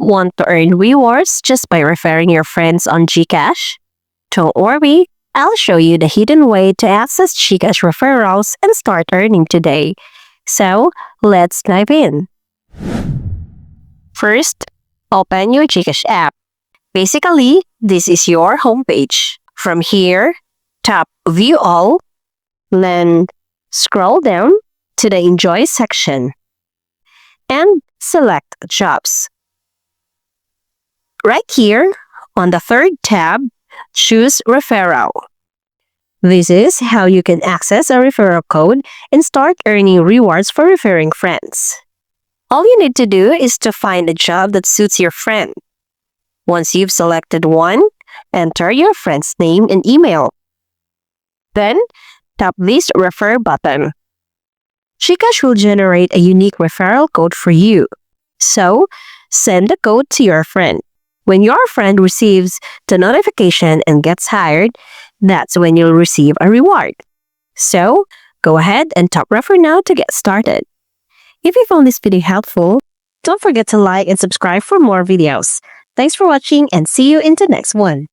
Want to earn rewards just by referring your friends on GCash? Don't worry, I'll show you the hidden way to access GCash referrals and start earning today. So, let's dive in. First, open your GCash app. Basically, this is your homepage. From here, tap View All, then scroll down to the Enjoy section and select Jobs. Right here, on the third tab, choose Referral. This is how you can access a referral code and start earning rewards for referring friends. All you need to do is to find a job that suits your friend. Once you've selected one, enter your friend's name and email. Then, tap this Refer button. GCash will generate a unique referral code for you. So, send the code to your friend. When your friend receives the notification and gets hired, that's when you'll receive a reward. So, go ahead and tap Refer now to get started. If you found this video helpful, don't forget to like and subscribe for more videos. Thanks for watching and see you in the next one.